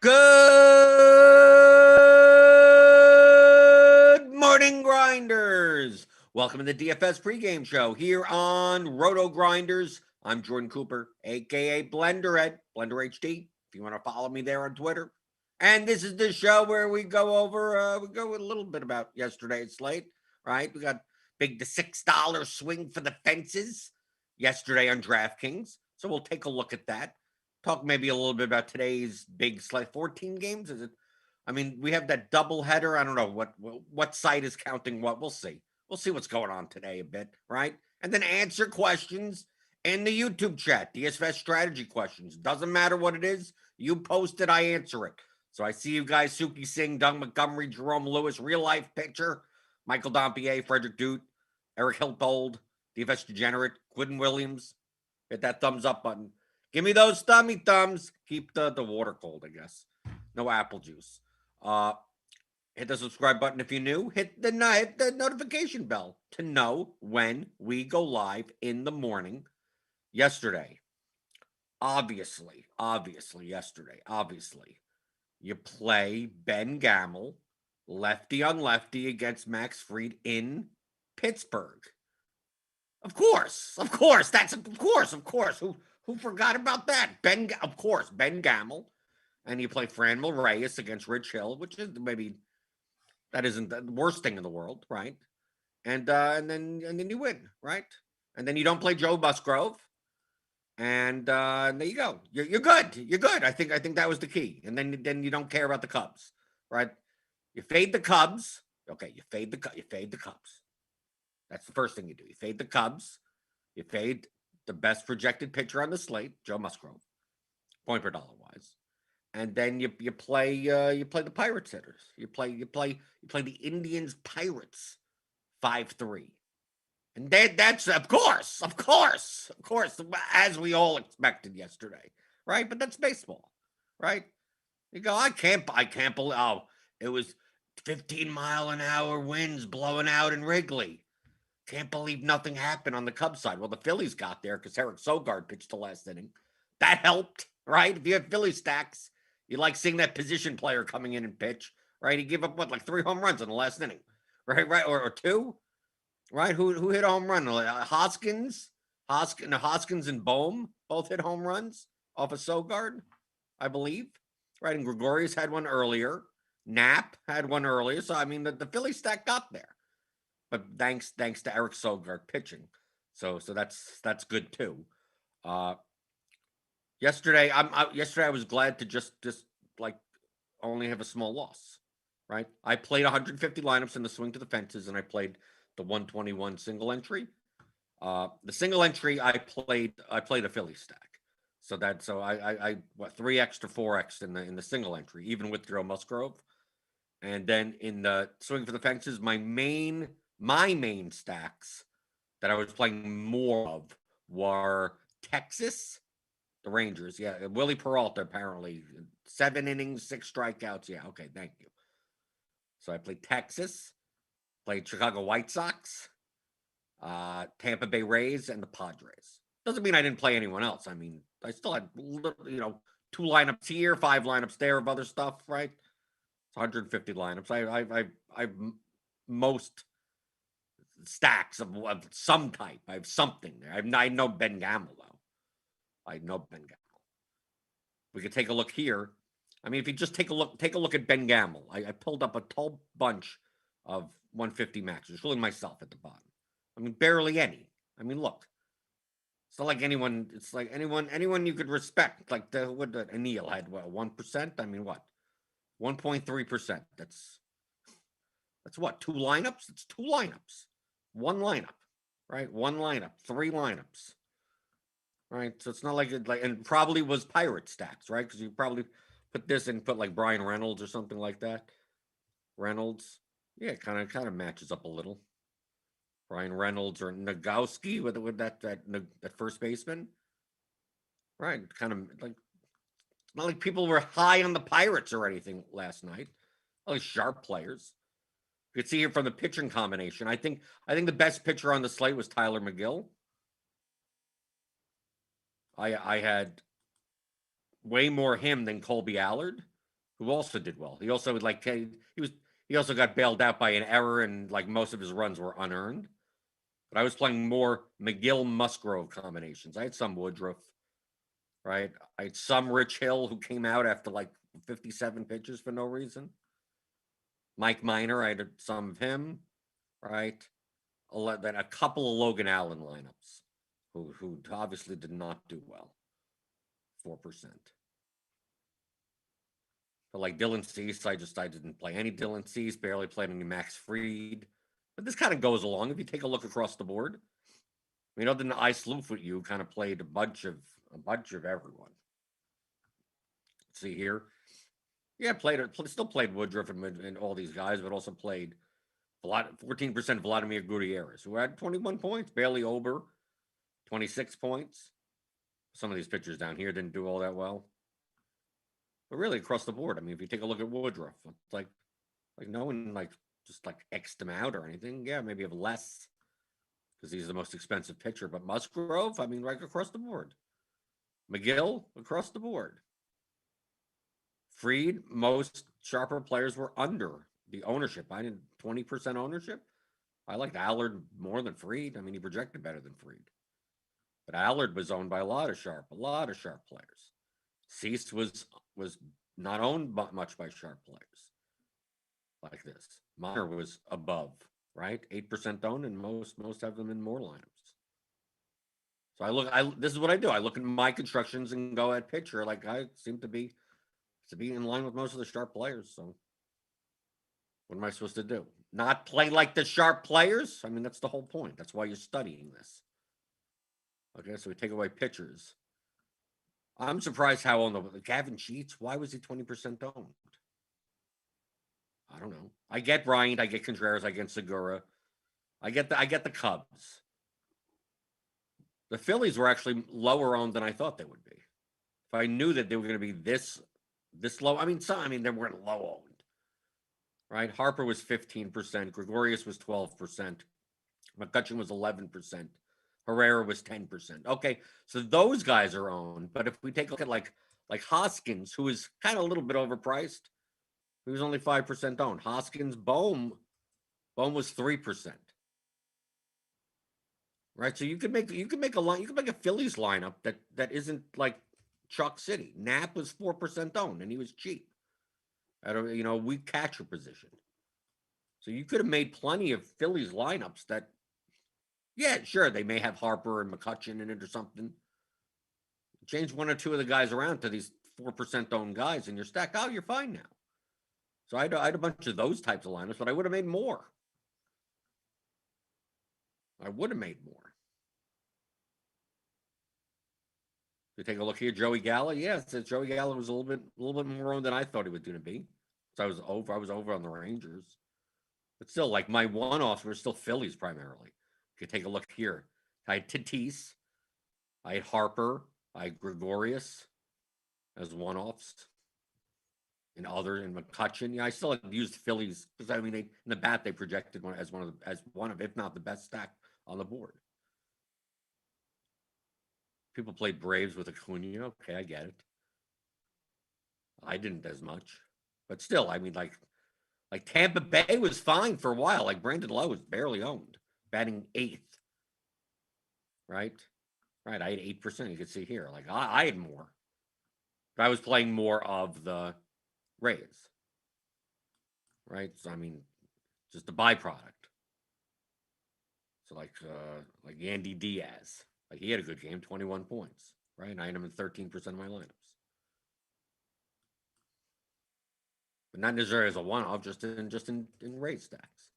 Good morning, Grinders. Welcome to the DFS pregame show here on RotoGrinders. I'm Jordan Cooper, aka Blenderhead, Blender HD. If you want to follow me there on Twitter. And this is the show where we go over, we go a little bit about yesterday's slate, right? We got the $6 swing for the fences yesterday on Draftkings. So we'll take a look at that. Talk maybe a little bit about today's big slate. 14 games, is it? I mean, we have that double header. I don't know what site is counting what. We'll see. We'll see what's going on today a bit, right? And then answer questions in the YouTube chat. DFS strategy questions. Doesn't matter what it is. You post it, I answer it. So I see you guys: Suki Singh, Doug Montgomery, Jerome Lewis, real life pitcher, Michael Dompier, Frederick Dute, Eric Hiltold, DFS Degenerate, Quinn Williams. Hit that thumbs up button. Give me those thummy thumbs. Keep the water cold, I guess. No apple juice. Hit the subscribe button if you're new. Hit the notification bell to know when we go live in the morning. Yesterday, obviously, you play Ben Gamel, lefty on lefty against Max Fried in Pittsburgh. Of course. Who forgot about that? Ben Gamel. And you play Franmil Reyes against Rich Hill, which is maybe that isn't the worst thing in the world, right? And then you win, right? And then you don't play Joe Musgrove, and there you go. You're good. You're good. I think that was the key. And then you don't care about the Cubs, right? You fade the Cubs. Okay, you fade the Cubs. That's the first thing you do. You fade the Cubs. You fade the best projected pitcher on the slate, Joe Musgrove, point per dollar wise. And then you play the Pirates hitters. You play the Indians Pirates 5-3. And that's of course, as we all expected yesterday, right? But that's baseball, right? You go, I can't believe it was 15-mile-an-hour winds blowing out in Wrigley. Can't believe nothing happened on the Cubs side. Well, the Phillies got there because Eric Sogard pitched the last inning. That helped, right? If you have Philly stacks, you like seeing that position player coming in and pitch, right? He gave up like 3 home runs in the last inning, right? Or 2, right? Who hit a home run? Hoskins and Bohm both hit home runs off of Sogard, I believe, right? And Gregorius had one earlier. Knapp had one earlier. So I mean, the Philly stack got there. But thanks to Eric Sogard pitching, so that's good too. Yesterday I was glad to just like only have a small loss, right? I played 150 lineups in the swing to the fences, and I played the 121 single entry. The single entry I played a Philly stack, so I 3x to 4x in the single entry, even with Joe Musgrove, and then in the swing for the fences, my main stacks that I was playing more of were Texas, the Rangers. Yeah, Willie Peralta, apparently 7 innings, 6 strikeouts. Yeah, okay, thank you. So I played Texas, played Chicago White Sox, Tampa Bay Rays, and the Padres. Doesn't mean I didn't play anyone else. I mean, I still had 2 lineups here, 5 lineups there of other stuff, right? It's 150 lineups. I've most stacks of some type. I have something there. I know Ben Gamel though. I know Ben Gamel. We could take a look here. I mean, if you just take a look at Ben Gamel. I pulled up a tall bunch of 150 maxes, including myself at the bottom. I mean, barely any. I mean, look. It's not like anyone. It's like anyone you could respect. Like Anil had 1%. I mean, what? 1.3%. That's what? 2 lineups. It's 2 lineups. 1 lineup, right? 1 lineup, 3 lineups, right? So it's not like and probably was pirate stacks, right? Because you probably put this and put like Brian Reynolds or something like that. Reynolds, yeah, kind of matches up a little. Brian Reynolds or Nagowski with that first baseman, right? Kind of like it's not like people were high on the Pirates or anything last night. All these sharp players. You could see here from the pitching combination. I think the best pitcher on the slate was Tyler McGill. I had way more him than Colby Allard. who also did well. He also he also got bailed out by an error, and like most of his runs were unearned. But I was playing more McGill Musgrove combinations. I had some Woodruff, right? I had some Rich Hill who came out after like 57 pitches for no reason. Mike Minor, I had some of him, right? Then a couple of Logan Allen lineups who obviously did not do well. 4%. But like Dylan Cease, I didn't play any Dylan Cease, barely played any Max Fried. But this kind of goes along. If you take a look across the board, I mean, other than I Sloof with you, kind of played a bunch of everyone. Let's see here. Yeah, still played Woodruff and all these guys, but also played 14% Vladimir Gutierrez, who had 21 points. Bailey Ober, 26 points. Some of these pitchers down here didn't do all that well. But really across the board, I mean, if you take a look at Woodruff, it's like no one just X'd him out or anything. Yeah, maybe have less because he's the most expensive pitcher. But Musgrove, I mean, right across the board. McGill, across the board. Fried, most sharper players were under the ownership. I did 20% ownership. I liked Allard more than Fried. I mean, he projected better than Fried. But Allard was owned by a lot of sharp players. Cease was not owned much by sharp players like this. Minor was above, right? 8% owned, and most have them in more lineups. So this is what I do. I look at my constructions and go at pitcher. Like I seem to be in line with most of the sharp players. So what am I supposed to do? Not play like the sharp players? I mean, that's the whole point. That's why you're studying this. Okay, so we take away pitchers. I'm surprised how on the Gavin Sheets, why was he 20% owned? I don't know. I get Bryant, I get Contreras, I get Segura. I get the Cubs. The Phillies were actually lower owned than I thought they would be. If I knew that they were going to be this low, I mean, they weren't low owned. Right? Harper was 15%, Gregorius was 12%, McCutcheon was 11%. Herrera was 10%. Okay, so those guys are owned. But if we take a look at like Hoskins, who is kind of a little bit overpriced, he was only 5% owned. Hoskins, Bohm was 3%. Right, so you could make a Phillies lineup that isn't like Chalk City. Knapp was 4% owned, and he was cheap at a weak catcher position. So you could have made plenty of Phillies lineups that. Yeah, sure. They may have Harper and McCutcheon in it or something. Change one or two of the guys around to these 4% owned guys in your stack. Oh, you're fine now. So I had a bunch of those types of lineups, but I would have made more. You take a look here, Joey Gallo. Yes, Joey Gallo was a little bit more owned than I thought he was going to be. So I was over on the Rangers. But still, like my one-offs were still Phillies primarily. If you take a look here, I had Tatis, I had Harper, I had Gregorius as one-offs, and McCutcheon. Yeah, I still had used Phillies because I mean, in the bat they projected one as one of if not the best stack on the board. People played Braves with Acuna. Okay, I get it. I didn't as much, but still, I mean, like Tampa Bay was fine for a while. Like Brandon Lowe was barely owned, batting 8th. Right. I had 8%. You can see here. Like I had more, but I was playing more of the Rays. Right. So I mean, just a byproduct. So like Yandy Diaz, like he had a good game, 21 points. Right. And I had him in 13% of my lineups. But not necessarily as a one-off, just in Rays stacks.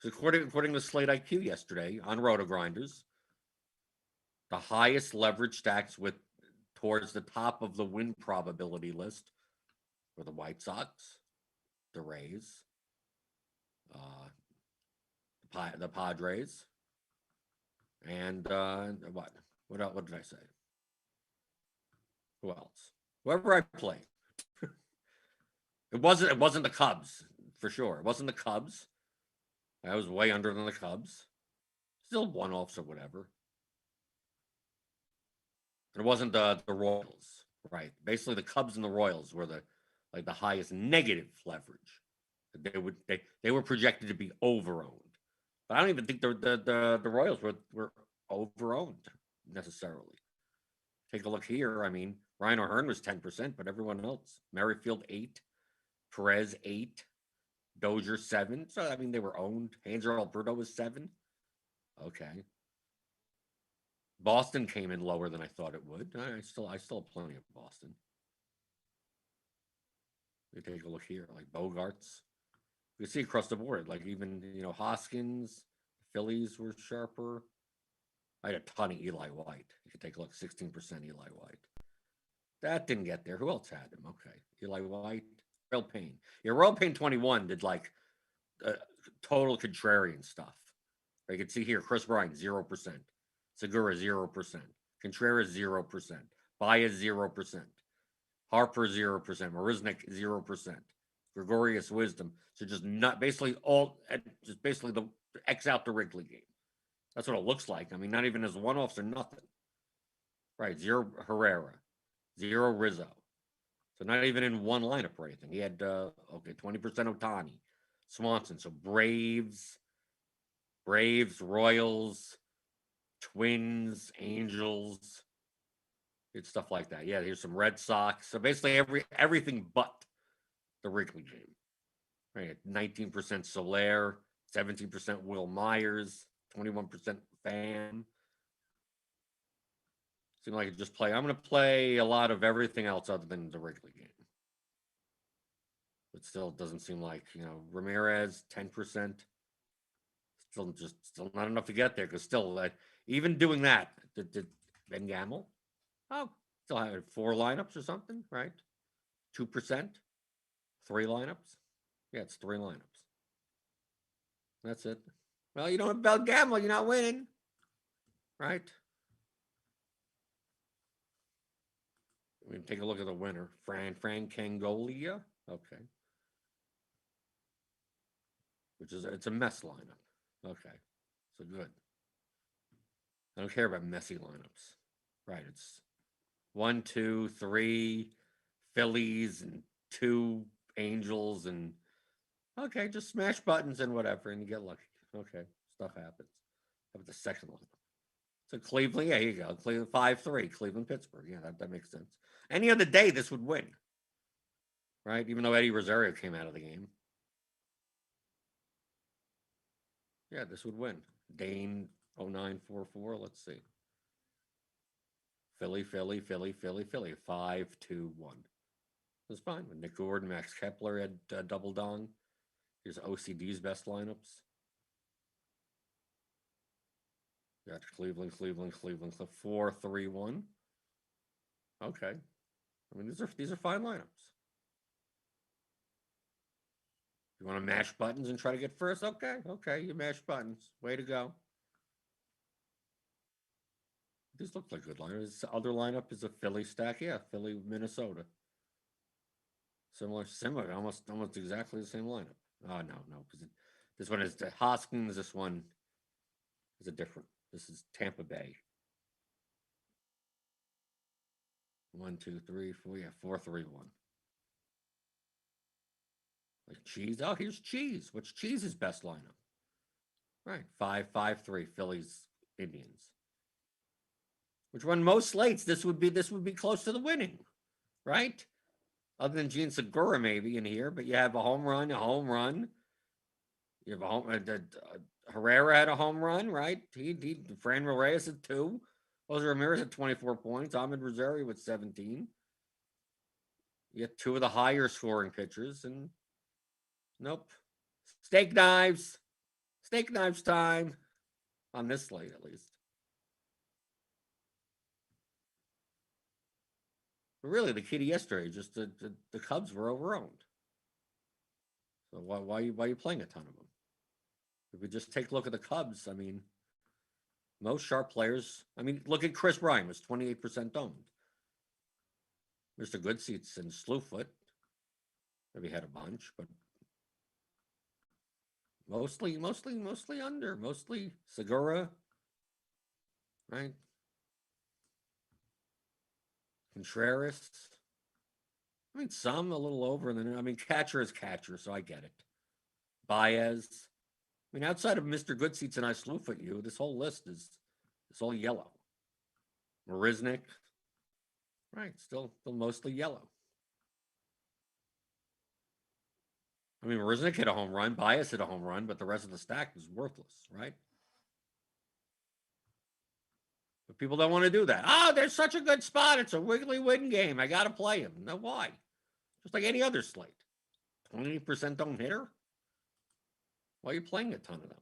So according to Slate IQ yesterday on RotoGrinders, the highest leverage stacks towards the top of the win probability list were the White Sox, the Rays, the Padres, and what? What did I say? Who else? Whoever I play. It wasn't the Cubs for sure. It wasn't the Cubs. I was way under than the Cubs. Still one-offs or whatever. It wasn't the Royals, right? Basically, the Cubs and the Royals were the like the highest negative leverage. They were projected to be overowned. But I don't even think the Royals were overowned necessarily. Take a look here. I mean, Ryan O'Hearn was 10%, but everyone else, Merrifield 8, Perez 8, Dozier 7. So I mean, they were owned. Hanser Alberto was 7. Okay. Boston came in lower than I thought it would. I still have plenty of Boston. You take a look here, like Bogarts. You see across the board, like even Hoskins, Phillies were sharper. I had a ton of Eli White. You could take a look, 16% Eli White. That didn't get there. Who else had him? Okay, Eli White, Royal Payne. Yeah, Royal Payne 21 did like total contrarian stuff. You can see here, Chris Bryant 0%, Segura 0%, Contreras 0%, Baez 0%, Harper 0%, Marisnik 0%, Gregorius Wisdom. So just not basically the X out the Wrigley game. That's what it looks like. I mean, not even as one-offs or nothing. Right, 0 Herrera, 0 Rizzo. So not even in one lineup or anything. He had 20% Ohtani, Swanson. So Braves, Royals, Twins, Angels, it's stuff like that. Yeah, here's some Red Sox. So basically everything but the Wrigley game. Right, 19% Soler, 17% Will Myers, 21% Pham. Seemed like it just play. I'm going to play a lot of everything else other than the Wrigley game. But still, it doesn't seem like, Ramirez, 10%. Still not enough to get there because still, even doing that, did Ben Gamble? Oh, still had 4 lineups or something, right? 2%, 3 lineups. Yeah, it's 3 lineups. That's it. Well, you don't have Ben Gamble, you're not winning, right? We can take a look at the winner, Frank Cangolia. Okay, it's a mess lineup. Okay, so good. I don't care about messy lineups. Right, it's 1, 2, 3 Phillies and 2 Angels and okay, just smash buttons and whatever, and you get lucky. Okay, stuff happens. How about the second lineup? So Cleveland, yeah, here you go. Cleveland 5-3, Cleveland, Pittsburgh. Yeah, that makes sense. Any other day, this would win, right? Even though Eddie Rosario came out of the game. Yeah, this would win. Dane 0944. Let's see. Philly, 5-2-1. That's fine. Nick Gordon, Max Kepler had double dong. Here's OCD's best lineups. Got Cleveland, 4-3-1. Okay. I mean, these are fine lineups. You want to mash buttons and try to get first? Okay, you mash buttons. Way to go. These look like good lineups. This other lineup is a Philly stack. Yeah, Philly, Minnesota. Similar, almost exactly the same lineup. Oh no, because this one is the Hoskins. This one is a different. This is Tampa Bay. 1, 2, 3, 4. Yeah, 4-3-1. Like Cheese. Oh, here's Cheese. What's Cheese's best lineup? Right, 5-5-3. Phillies, Indians. Which run most slates. This would be close to the winning, right? Other than Gene Segura maybe in here, but you have a home run. You have a home. Herrera had a home run, right? Fran Reyes had 2. Jose Ramirez had 24 points. Ahmed Rosario with 17. You get 2 of the higher scoring pitchers, and nope. Steak knives time on this slate at least. But really, the key to yesterday, just the Cubs were overowned. So why are you playing a ton of them? If we just take a look at the Cubs, I mean, most sharp players. I mean, look at Chris Bryant, was 28% owned. Mr. Goodseats and Slewfoot maybe had a bunch, but mostly under. Mostly Segura, right? Contreras. I mean, some a little over, and then I mean, catcher is catcher, so I get it. Baez. I mean, outside of Mr. Goodseats and I sloof at you, this whole list is it's all yellow. Marisnik, right? Still mostly yellow. I mean, Marisnik hit a home run, Baez hit a home run, but the rest of the stack is worthless, right? But people don't want to do that. Oh, there's such a good spot. It's a wiggly win game. I got to play him. No, why? Just like any other slate. 20% don't hit her? Why are you playing a ton of them?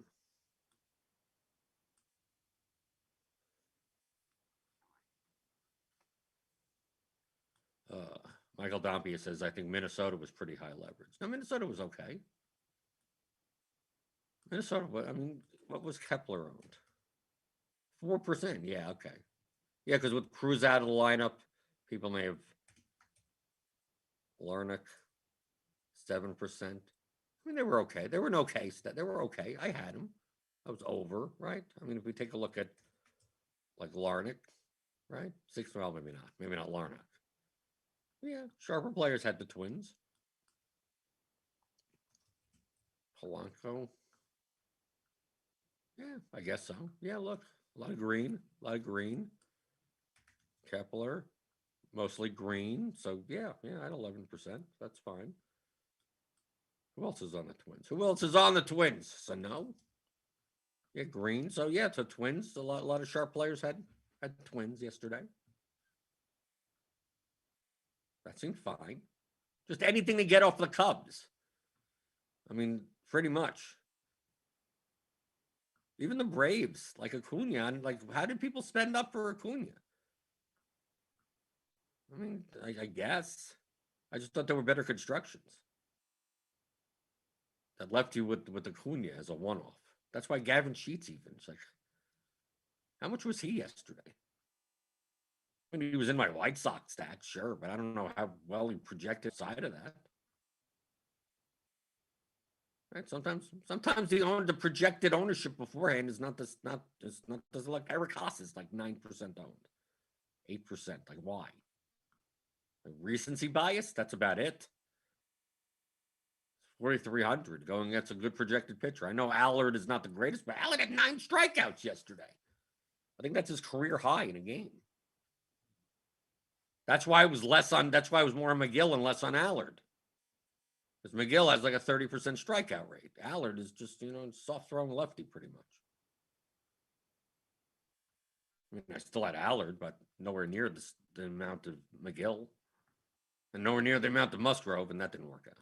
Michael Dompia says, I think Minnesota was pretty high leverage. No, Minnesota was okay. Minnesota, I mean, what was Kepler owned? 4%. Yeah, okay. Yeah, because with Cruz out of the lineup, people may have Larnick, 7%. I mean, they were okay. They were an okay stat. They were okay. I had them. I was over, right? I mean, if we take a look at like Larnick, right? 6, well, maybe not. Maybe not Larnick. Yeah, sharper players had the Twins. Polanco. Yeah, I guess so. Yeah, look, a lot of green, Kepler, mostly green. So yeah, I had 11%. That's fine. Who else is on the Twins? Who else is on the Twins? Sano. Yeah, green. So yeah, so Twins. A lot of sharp players had Twins yesterday. That seemed fine. Just anything to get off the Cubs. I mean, pretty much. Even the Braves, like Acuna, like how did people spend up for Acuna? I mean, I guess. I just thought there were better constructions that left you with Acuna as a one-off. That's why Gavin Sheets even. It's like, how much was he yesterday? I mean, he was in my White Sox stats, sure, but I don't know how well he projected side of that. Right? Sometimes the projected ownership beforehand is not like Eric Haas is like 9% owned, 8%. Like why? Like recency bias. That's about it. 4,300 going against a good projected pitcher. I know Allard is not the greatest, but Allard had 9 strikeouts yesterday. I think that's his career high in a game. That's why it was less on. That's why it was more on McGill and less on Allard. Because McGill has like a 30% strikeout rate. Allard is just soft throwing lefty pretty much. I mean, I still had Allard, but nowhere near the amount of McGill, and nowhere near the amount of Musgrove, and that didn't work out.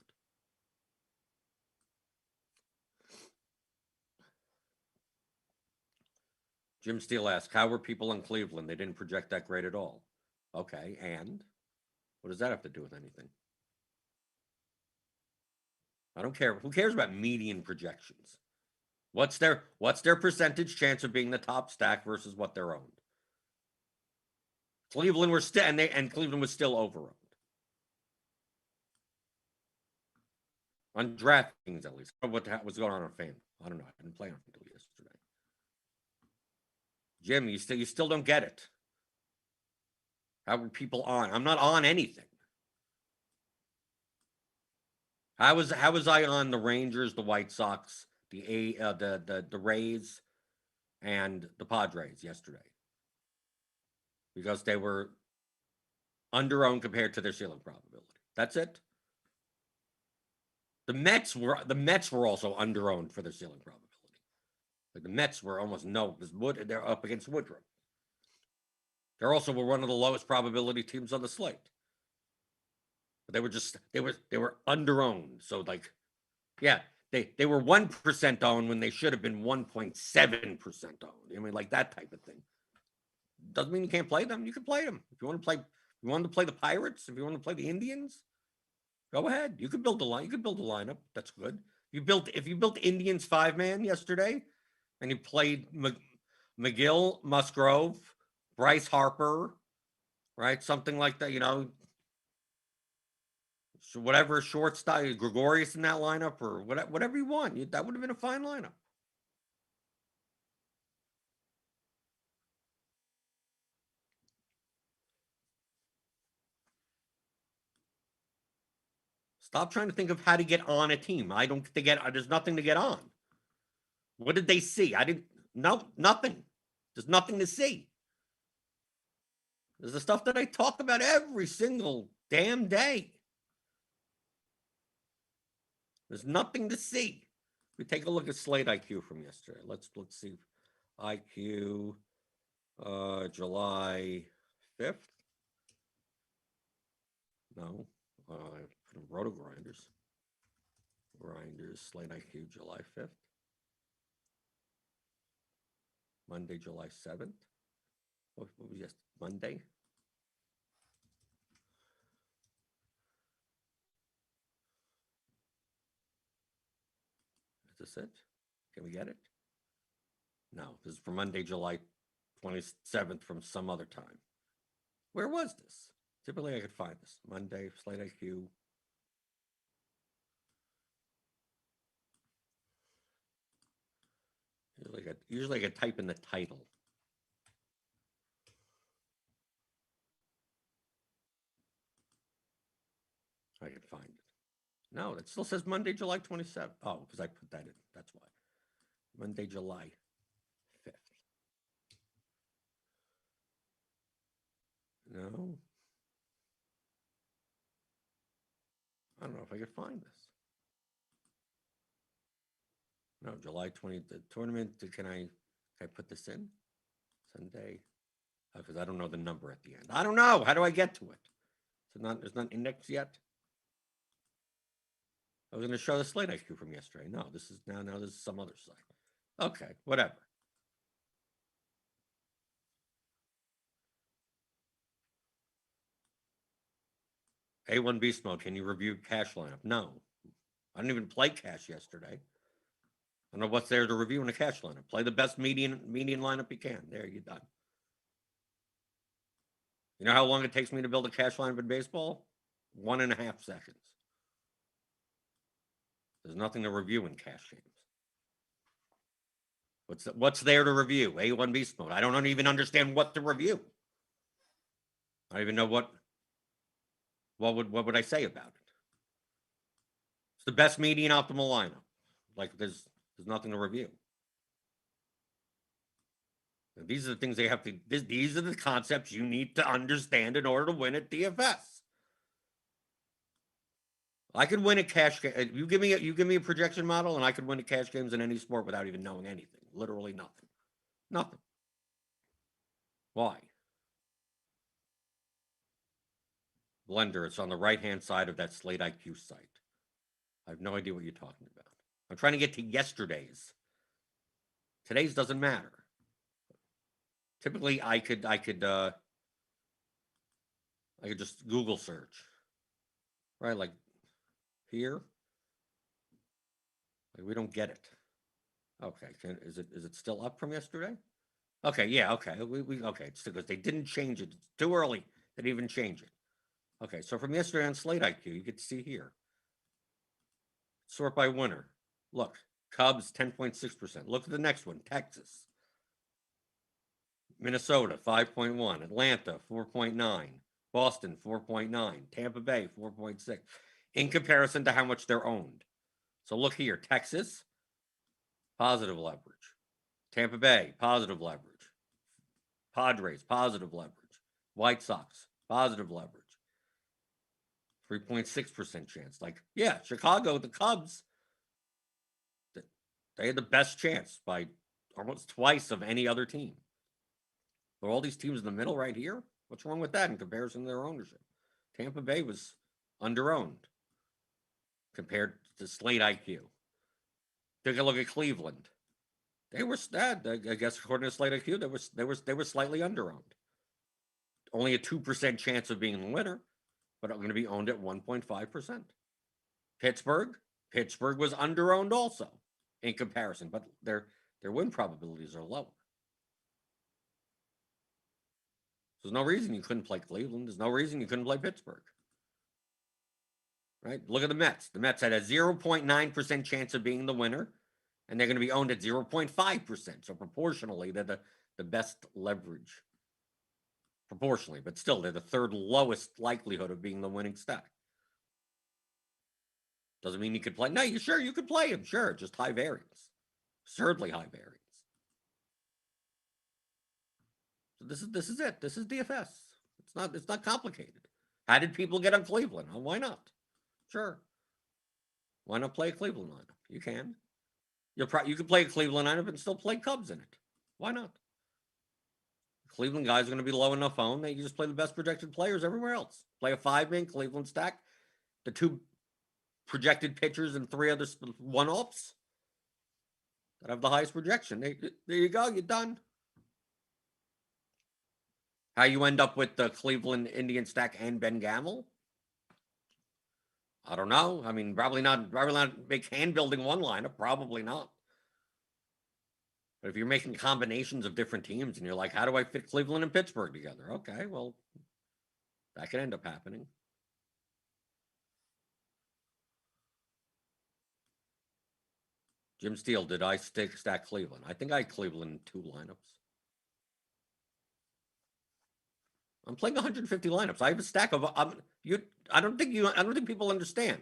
Jim Steele asked, how were people in Cleveland? They didn't project that great at all. Okay, and what does that have to do with anything? I don't care. Who cares about median projections? What's their percentage chance of being the top stack versus what they're owned? Cleveland were still and Cleveland was still overowned. On DraftKings, at least. What was going on FanDuel? I don't know. I didn't play on FanDuel yesterday. Jim, you still don't get it. How were people on? I'm not on anything. How was I on the Rangers, the White Sox, the Rays, and the Padres yesterday? Because they were underowned compared to their ceiling probability. That's it. The Mets were also underowned for their ceiling probability. Like the Mets were almost no, because they're up against Woodruff. They also were one of the lowest probability teams on the slate. But they were underowned. So like, yeah, they were 1% owned when they should have been 1.7% owned. I mean, like that type of thing. Doesn't mean you can't play them. You can play them if you want to play. You want to play the Pirates. If you want to play the Indians, go ahead. You could build a line. You could build a lineup. That's good. If you built Indians 5-man yesterday, and you played McGill, Musgrove, Bryce Harper, right? Something like that. Whatever shortstop, Gregorius in that lineup, or whatever you want. That would have been a fine lineup. Stop trying to think of how to get on a team. I don't to get. There's nothing to get on. What did they see? I didn't. No, nothing. There's nothing to see. There's the stuff that I talk about every single damn day. There's nothing to see. We take a look at slate IQ from yesterday. Let's see. IQ July 5th. No. RotoGrinders. Grinders slate IQ July 5th. Monday, July 7th. What was yesterday? Monday? Is this it? Can we get it? No, this is for Monday, July 27th from some other time. Where was this? Typically, I could find this. Monday, slate IQ. Usually I could type in the title. I can find it. No, it still says Monday, July 27th. Oh, because I put that in. That's why. Monday, July 5th. No. I don't know if I could find this. No, July 20th. The tournament. Can I put this in? Sunday. Because I don't know the number at the end. I don't know. How do I get to it? There's not index yet. I was going to show the slate IQ from yesterday. No, this is now this is some other site. Okay, whatever. A1 Beast Mode, can you review cash lineup? No. I didn't even play cash yesterday. I don't know what's there to review in a cash lineup. Play the best median lineup you can. There, you're done. You know how long it takes me to build a cash lineup in baseball? 1.5 seconds. There's nothing to review in cash games. What's there to review? A1 Beast Mode. I don't even understand what to review. I don't even know what would I say about it. It's the best median optimal lineup. Like there's nothing to review. These are the things they have to. These are the concepts you need to understand in order to win at DFS. I could win a cash game. You give me a projection model, and I could win a cash games in any sport without even knowing anything. Literally nothing. Nothing. Why? Blender. It's on the right-hand side of that Slate IQ site. I have no idea what you're talking about. I'm trying to get to yesterday's. Today's doesn't matter. Typically, I could just Google search, right? Like here, like we don't get it. Okay, is it still up from yesterday? Okay, yeah, okay, okay. It's because they didn't change it. It's too early. They didn't even change it. Okay, so from yesterday on Slate IQ, you get to see here. Sort by winner. Look, Cubs 10.6%. Look at the next one, Texas. Minnesota 5.1, Atlanta 4.9, Boston 4.9, Tampa Bay 4.6, in comparison to how much they're owned. So look here, Texas, positive leverage. Tampa Bay, positive leverage. Padres, positive leverage. White Sox, positive leverage. 3.6% chance. Like, yeah, Chicago, the Cubs, they had the best chance by almost twice of any other team. But all these teams in the middle right here, what's wrong with that in comparison to their ownership? Tampa Bay was underowned compared to Slate IQ. Take a look at Cleveland. They were sad. I guess according to Slate IQ, they were slightly underowned. Only a 2% chance of being the winner, but I'm going to be owned at 1.5%. Pittsburgh was underowned also in comparison, but their win probabilities are lower. There's no reason you couldn't play Cleveland. There's no reason you couldn't play Pittsburgh. Right? Look at the Mets. The Mets had a 0.9% chance of being the winner, and they're going to be owned at 0.5%. So proportionally, they're the best leverage. Proportionally, but still, they're the third lowest likelihood of being the winning stack. Doesn't mean you could play. No, you sure you could play him. Sure, just high variance, absurdly high variance. So this is it. This is DFS. It's not complicated. How did people get on Cleveland? Oh, why not? Sure. Why not play a Cleveland lineup? You can. You can play a Cleveland lineup and still play Cubs in it. Why not? Cleveland guys are going to be low enough owned that you just play the best projected players everywhere else. Play a 5-man Cleveland stack. The 2 projected pitchers and 3 other one-offs that have the highest projection. There you go. You're done. How you end up with the Cleveland Indian stack and Ben Gamel? I don't know. I mean, probably not make hand building one lineup. Probably not. But if you're making combinations of different teams and you're like, how do I fit Cleveland and Pittsburgh together? Okay, well, that could end up happening. Jim Steele, did I stack Cleveland? I think I had Cleveland in 2 lineups. I'm playing 150 lineups. I have a stack of I don't think people understand.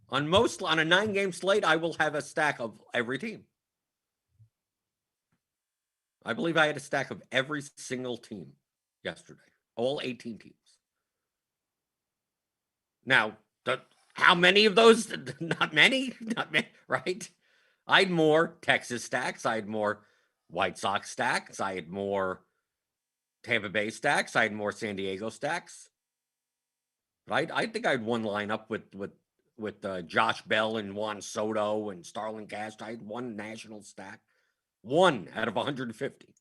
On a 9-game slate, I will have a stack of every team. I believe I had a stack of every single team yesterday. All 18 teams. Now, how many of those? Not many, right? I had more Texas stacks. I had more White Sox stacks. I had more Tampa Bay stacks. I had more San Diego stacks. But I think I had one lineup with Josh Bell and Juan Soto and Starlin Cast. I had one national stack. 1 out of 150. I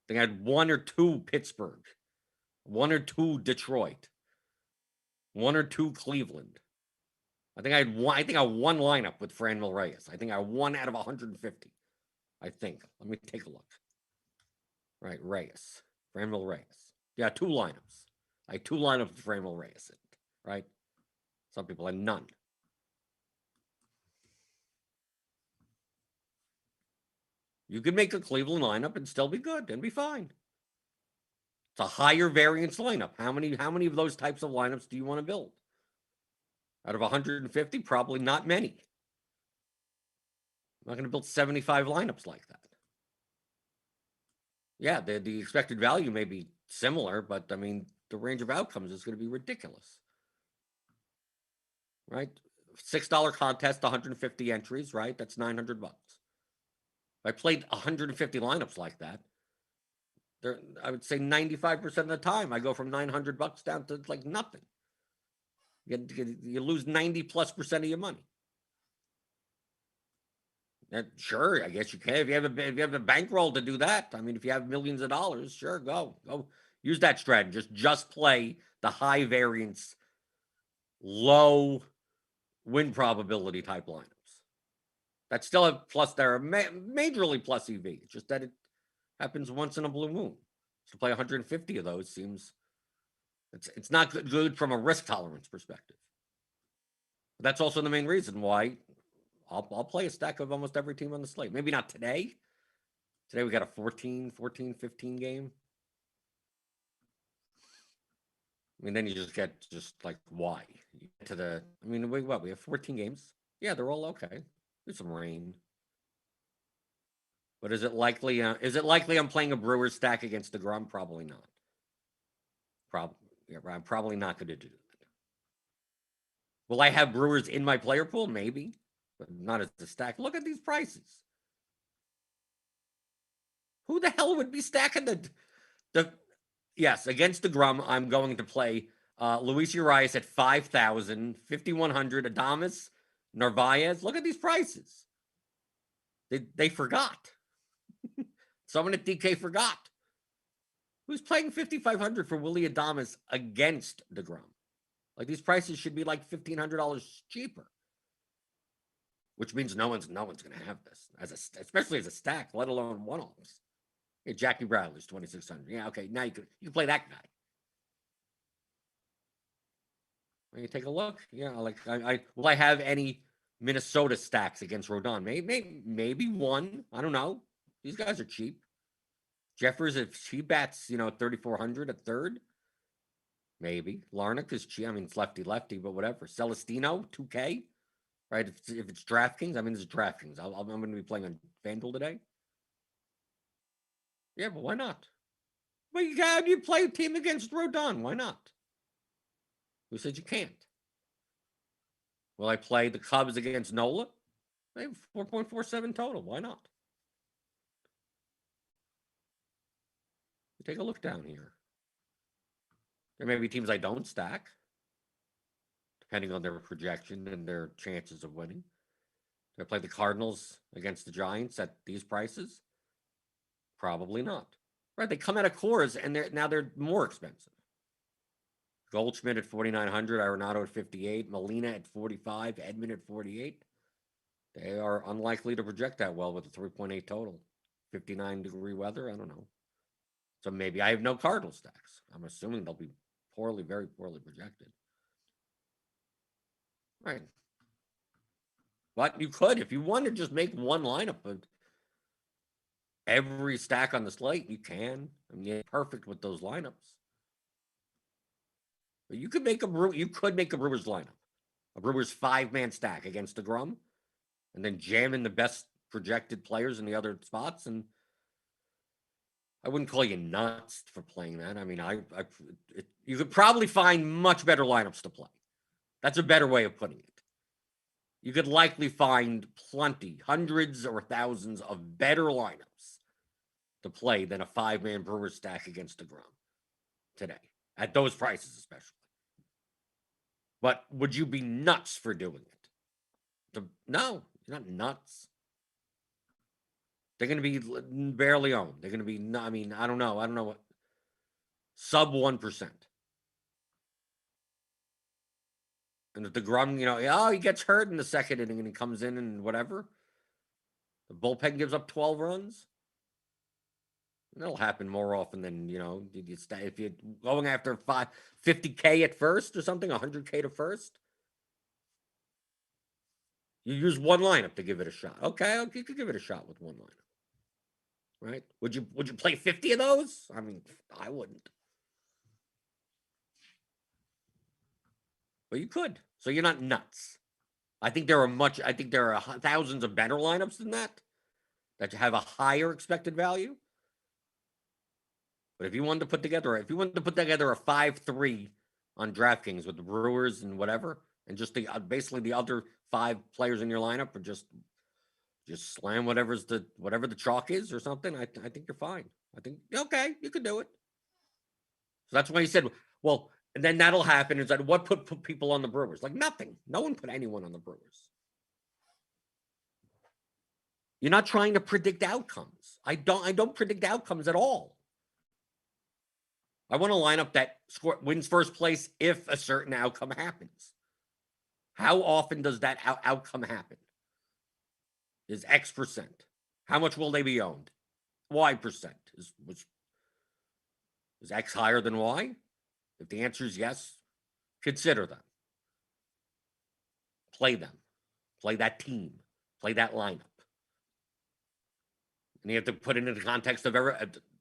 think I had 1 or 2 Pittsburgh. 1 or 2 Detroit. 1 or 2 Cleveland. I think I had one lineup with Franmil Reyes. I think I had 1 out of 150. I think. Let me take a look. Right, Reyes. Franmil Reyes. Yeah, 2 lineups. I had 2 lineups with Franmil Reyes in it, right? Some people had none. You could make a Cleveland lineup and still be good and be fine. It's a higher variance lineup. How many of those types of lineups do you want to build? Out of 150, probably not many. I'm not going to build 75 lineups like that. Yeah, the expected value may be similar, but I mean, the range of outcomes is going to be ridiculous. Right? $6 contest, 150 entries, right? That's $900. If I played 150 lineups like that, I would say 95% of the time I go from $900 down to like nothing. You lose 90+% of your money. Sure, I guess you can. If you have a bankroll to do that, I mean, if you have millions of dollars, sure, go use that strategy. Just play the high variance, low win probability type lineups. That still have plus. They're majorly plus EV. It's just that it happens once in a blue moon. So to play 150 of those seems it's not good from a risk tolerance perspective. But that's also the main reason why I'll play a stack of almost every team on the slate. Maybe not today. Today we got a 14, 15 game. I mean, then you just get like why? You get to we have 14 games. Yeah, they're all okay. There's some rain. But is it likely I'm playing a Brewers stack against DeGrom? Probably not. I'm probably not going to do that. Will I have Brewers in my player pool? Maybe, but not as a stack. Look at these prices. Who the hell would be stacking the yes, against DeGrom, I'm going to play Luis Urias at 5,000, 5,100, Adames, Narvaez. Look at these prices. They forgot. Someone at DK forgot. Who's playing 5,500 for Willy Adames against DeGrom? Like, these prices should be like $1,500 cheaper. Which means no one's going to have this, especially as a stack, let alone one-offs. Hey, Jackie Bradley's 2,600. Yeah, okay, now you can play that guy. When you take a look, yeah, like will I have any Minnesota stacks against Rodon? Maybe one. I don't know. These guys are cheap. Jeffers, if she bats, 3,400 at third, Maybe. Larnach is cheap. I mean, it's lefty, but whatever. Celestino, 2K, right? If it's DraftKings, I mean, this is DraftKings. I'm going to be playing on FanDuel today. Yeah, but why not? Well, you play a team against Rodon. Why not? Who said you can't? Will I play the Cubs against Nola? They have 4.47 total. Why not? Take a look down here. There may be teams I don't stack, depending on their projection and their chances of winning. Do I play the Cardinals against the Giants at these prices? Probably not. Right? They come out of cores and they're more expensive. Goldschmidt at 4,900, Arenado at 58, Molina at 45, Edman at 48. They are unlikely to project that well with a 3.8 total. 59-degree weather, I don't know. So maybe I have no Cardinal stacks. I'm assuming they'll be very poorly projected. Right. But you could, if you want to just make one lineup of every stack on the slate, you can. I mean, you're perfect with those lineups. But you could make a Brewers lineup. A Brewers 5-man stack against DeGrom, and then jam in the best projected players in the other spots. And I wouldn't call you nuts for playing that. I mean, you could probably find much better lineups to play. That's a better way of putting it. You could likely find plenty, hundreds or thousands of better lineups to play than a 5-man Brewers stack against DeGrom today, at those prices especially. But would you be nuts for doing it? No, you're not nuts. They're going to be barely owned. They're going to be, I mean, I don't know what, sub 1%. And if DeGrom, he gets hurt in the second inning and he comes in and whatever, the bullpen gives up 12 runs. And that'll happen more often than, if you're going after 50K at first or something, 100K to first. You use one lineup to give it a shot. Okay, you could give it a shot with one lineup. Right? Would you play 50 of those? I mean, I wouldn't. But you could. So you're not nuts. I think there are thousands of better lineups than that have a higher expected value. But if you wanted to put together a 5-3 on DraftKings with the Brewers and whatever, and just basically the other 5 players in your lineup are just slam whatever the chalk is or something, I think you're fine. I think, okay, you could do it. So that's why he said, well, and then that'll happen. Is that what put people on the Brewers? Like nothing. No one put anyone on the Brewers. You're not trying to predict outcomes. I don't predict outcomes at all. I want a lineup that wins first place if a certain outcome happens. How often does that outcome happen? Is X percent. How much will they be owned? Y percent. Is X higher than Y? If the answer is yes, consider them. Play them. Play that team. Play that lineup. And you have to put it into the context of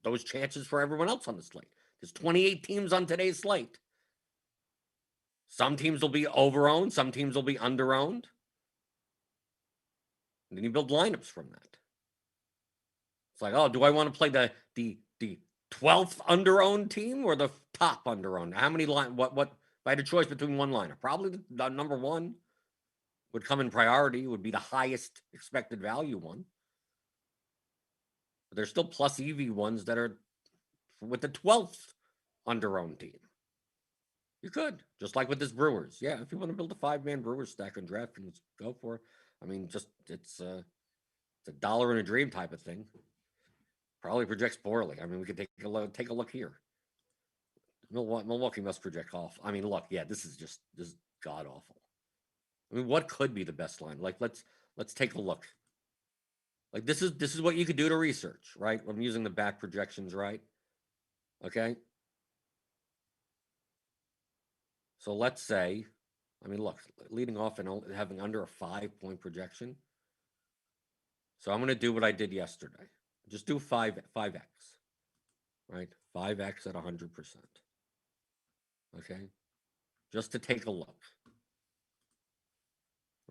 those chances for everyone else on the slate. There's 28 teams on today's slate. Some teams will be overowned. Some teams will be underowned. And then you build lineups from that. It's like, oh, do I want to play the 12th underowned team or the top underowned? How many what if I had a choice between one lineup? Probably the number one would come in priority, would be the highest expected value one. But there's still plus EV ones that are with the 12th underowned team. You could, just like with this Brewers. Yeah, if you want to build a 5-man Brewers stack on DraftKings, go for it. I mean, it's a dollar in a dream type of thing. Probably projects poorly. I mean, we could take a look here. Milwaukee must project off. I mean, look, yeah, this is god awful. I mean, what could be the best line? Like, let's take a look. Like, this is what you could do to research, right? I'm using the back projections, right? Okay. So let's say, I mean, look, leading off and having under a 5-point projection. So I'm going to do what I did yesterday. Just do 5x, right? 5x at 100%. Okay, just to take a look.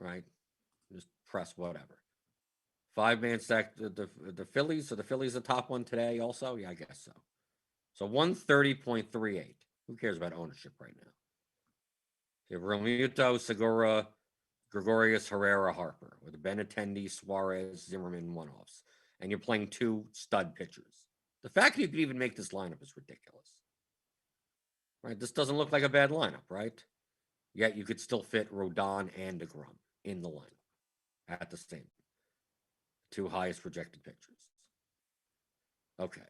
Right, just press whatever. 5-man stack. The Phillies. So the Phillies the top one today. Also, yeah, I guess so. So 130.38. Who cares about ownership right now? You have Realmuto, Segura, Gregorius, Herrera, Harper, with Benintendi, Suarez, Zimmerman, one-offs. And you're playing 2 stud pitchers. The fact that you could even make this lineup is ridiculous. Right? This doesn't look like a bad lineup, right? Yet you could still fit Rodon and DeGrom in the lineup at the same. 2 highest projected pitchers. Okay.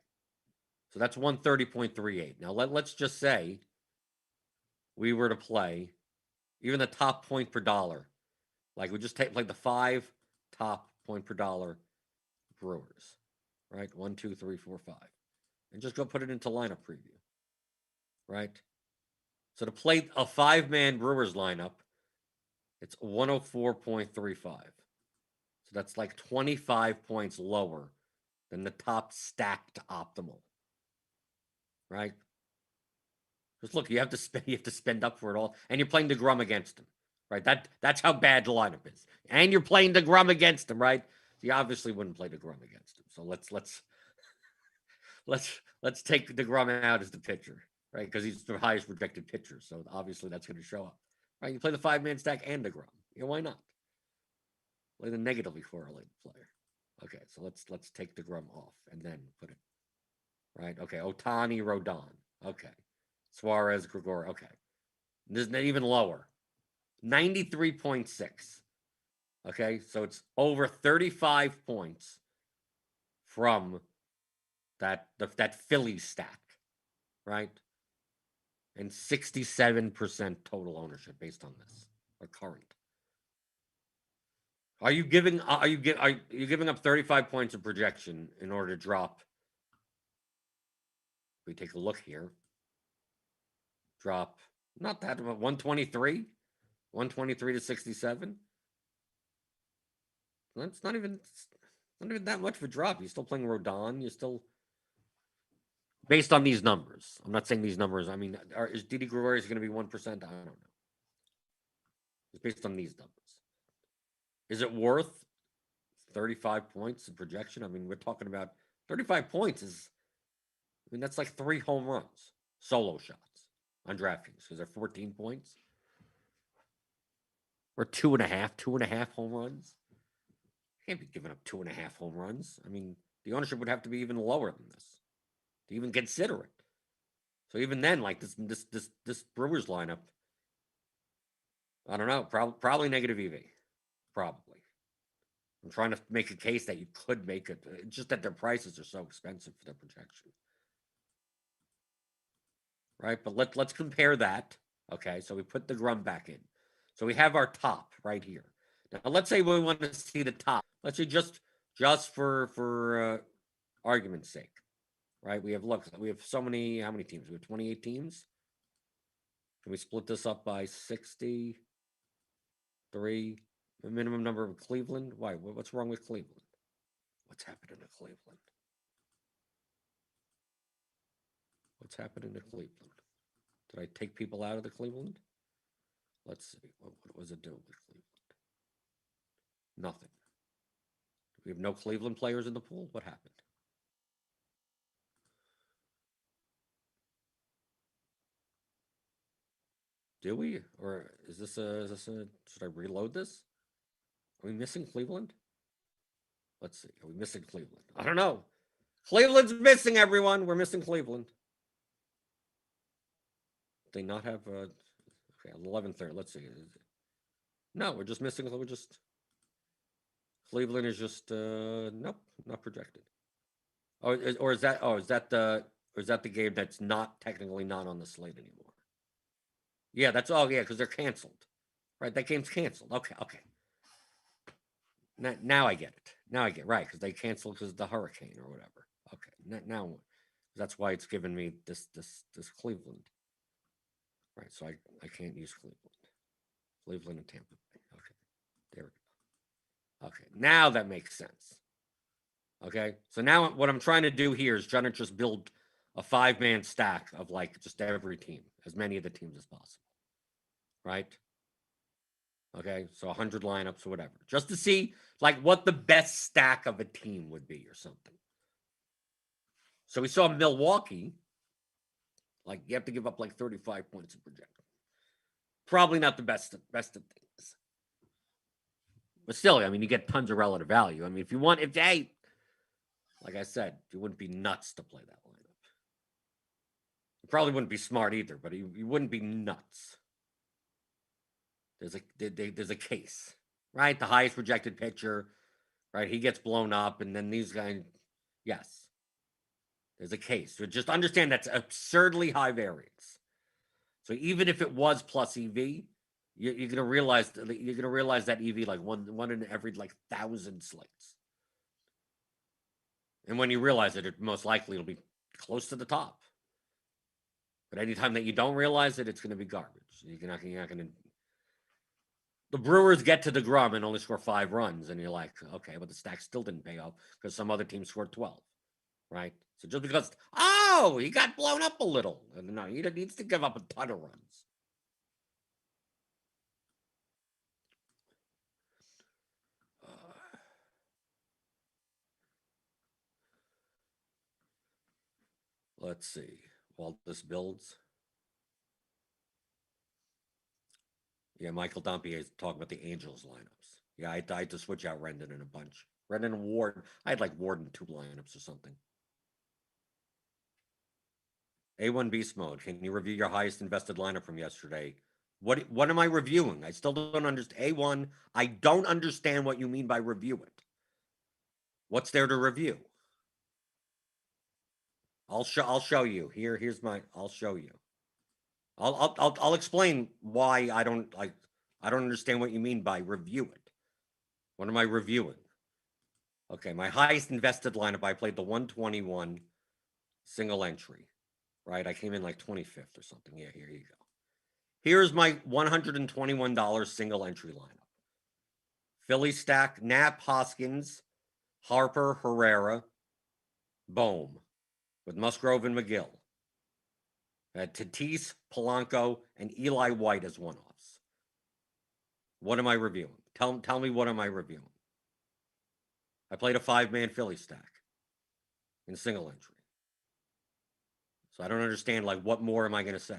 So that's 130.38. Now let's just say we were to play even the top point per dollar. Like we just take like the 5 top point per dollar Brewers, right? 1, 2, 3, 4, 5. And just go put it into lineup preview. Right? So to play a 5-man Brewers lineup, it's 104.35. So that's like 25 points lower than the top stacked optimal. Right? Because look, you have to spend up for it all, and you're playing DeGrom against him, right? That's how bad the lineup is, and you're playing DeGrom against him, right? You obviously wouldn't play DeGrom against him. So let's take DeGrom out as the pitcher, right? Because he's the highest projected pitcher, so obviously that's going to show up, right? You play the 5-man stack and DeGrom. Yeah, why not? Play the negatively correlated player. Okay, so let's take DeGrom off and then put it right. Okay, Otani, Rodon. Okay. Suarez, Gregor. Okay. This is even lower. 93.6. Okay. So it's over 35 points from that Phillies stack. Right? And 67% total ownership based on this. Or current. Are you giving up 35 points of projection in order to drop? We take a look here. Drop not that, but 123 to 67. That's not even that much of a drop. You're still playing Rodon. You're still based on these numbers. I'm not saying these numbers. I mean, is Didi Gregorius going to be 1%? I don't know. It's based on these numbers. Is it worth 35 points in projection? I mean, we're talking about 35 points that's like 3 home runs, solo shots on DraftKings because they're 14 points. Or 2.5 home runs. Can't be giving up 2.5 home runs. I mean, the ownership would have to be even lower than this to even consider it. So even then, like this Brewers lineup, I don't know, probably negative EV, probably. I'm trying to make a case that you could make it. It's just that their prices are so expensive for their projection, right? But let's compare that. Okay, so we put the DeGrom back in. So we have our top right here. Now let's say we want to see the top. Let's say just for argument's sake, right? We have so many. How many teams? We have 28 teams. Can we split this up by 63? The minimum number of Cleveland. Why? What's wrong with Cleveland? What's happening to Cleveland? What's happening to Cleveland? Did I take people out of the Cleveland? Let's see. What was it doing with Cleveland? Nothing. We have no Cleveland players in the pool. What happened? Do we? Or is this a should I reload this? Are we missing Cleveland? Let's see. Are we missing Cleveland? I don't know. Cleveland's missing, everyone. We're missing Cleveland. They not have okay, 11:30. Let's see. No, we're just missing. Cleveland is just nope, not projected. Oh, is that the game that's not technically not on the slate anymore? Yeah, that's all. Yeah, because they're canceled. Right, that game's canceled. Okay. Now I get it. Now I get right because they canceled because of the hurricane or whatever. Okay, now that's why it's given me this Cleveland. Right, so I can't use Cleveland and Tampa Bay. Okay, there we go. Okay, now that makes sense. Okay, so now what I'm trying to do here is trying to just build a 5-man stack of like just every team as many of the teams as possible, right? Okay, so 100 lineups or whatever, just to see like what the best stack of a team would be or something. So we saw Milwaukee, like you have to give up like 35 points in projection. Probably not the best of things. But still, I mean, you get tons of relative value. I mean, if you want, like I said, you wouldn't be nuts to play that lineup. You probably wouldn't be smart either, but you wouldn't be nuts. There's a case, right? The highest projected pitcher, right? He gets blown up, and then these guys, yes, there's a case. So just understand that's absurdly high variance. So even if it was plus EV, you're gonna realize that EV like one in every like 1,000 slates. And when you realize it most likely it'll be close to the top. But anytime that you don't realize it, it's going to be garbage. You're not going to. The Brewers get to the Grum and only score 5 runs, and you're like, okay, but the stack still didn't pay off because some other team scored 12, right? So just because, he got blown up a little. No, he needs to give up a ton of runs. Let's see. While this builds. Yeah, Michael Dampier is talking about the Angels lineups. Yeah, I had to switch out Rendon in a bunch. Rendon and Ward. I had like Ward in 2 lineups or something. A1 Beast Mode. Can you review your highest invested lineup from yesterday? What am I reviewing? I still don't understand. A1, I don't understand what you mean by review it. What's there to review? I'll show you. Here's my. I'll show you. I'll explain why I don't understand what you mean by review it. What am I reviewing? Okay, my highest invested lineup, I played the 121 single entry, right? I came in like 25th or something. Yeah, here you go. Here's my $121 single entry lineup. Philly stack, Knapp, Hoskins, Harper, Herrera, Bohm, with Musgrove and McGill. Tatis, Polanco, and Eli White as one-offs. What am I reviewing? Tell me what am I reviewing? I played a 5-man Philly stack in single entry. So I don't understand, like, what more am I going to say?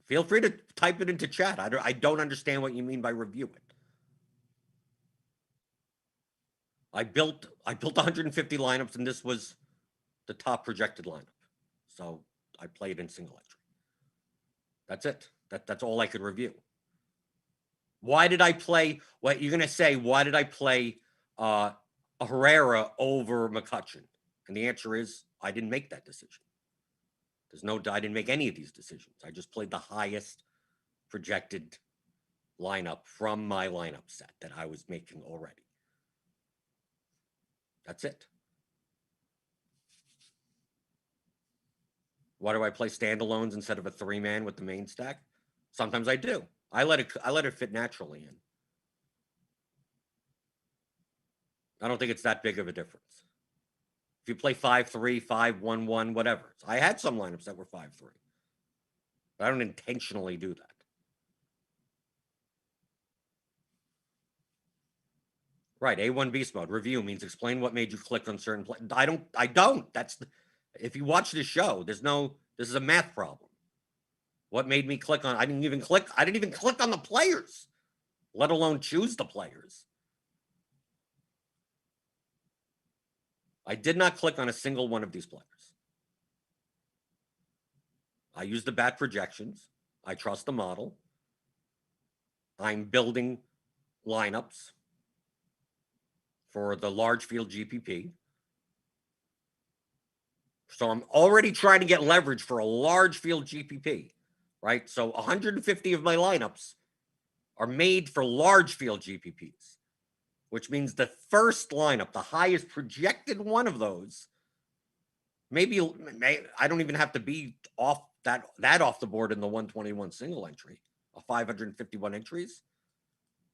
Feel free to type it into chat. I don't understand what you mean by review it. I built 150 lineups, and this was the top projected lineup. So I played in single entry. That's it. That's all I could review. Why did I play? What you're gonna say? Why did I play a Herrera over McCutchen? And the answer is I didn't make that decision. I didn't make any of these decisions. I just played the highest projected lineup from my lineup set that I was making already. That's it. Why do I play standalones instead of a 3-man with the main stack? Sometimes I do. I let it fit naturally in. I don't think it's that big of a difference. If you play 5-3, 5-1-1, whatever. I had some lineups that were 5-3. But I don't intentionally do that. Right, A1 Beast Mode. Review means explain what made you click on certain play. I don't. If you watch this show, this is a math problem. What made me click on? I didn't even click on the players, let alone choose the players. I did not click on a single one of these players. I use the bat projections. I trust the model. I'm building lineups for the large field GPP. So I'm already trying to get leverage for a large field GPP, right? So 150 of my lineups are made for large field GPPs, which means the first lineup, the highest projected one of those, maybe I don't even have to be off that off the board in the 121 single entry, 551 entries.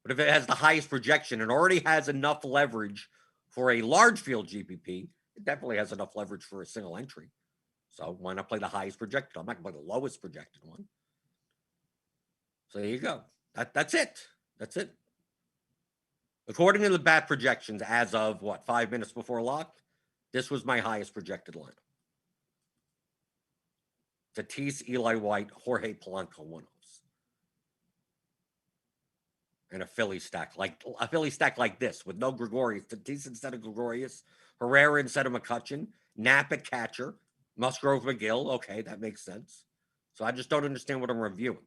But if it has the highest projection and already has enough leverage for a large field GPP, it definitely has enough leverage for a single entry. So why not play the highest projected? I'm not going to play the lowest projected one. So there you go. That's it. That's it. According to the bat projections, as of what, 5 minutes before lock, this was my highest projected lineup. Tatis, Eli White, Jorge Polanco, one of those. And a Philly stack like this with no Gregorius, Tatis instead of Gregorius, Herrera instead of McCutchen, Knapp at catcher, Musgrove McGill. Okay, that makes sense. So I just don't understand what I'm reviewing.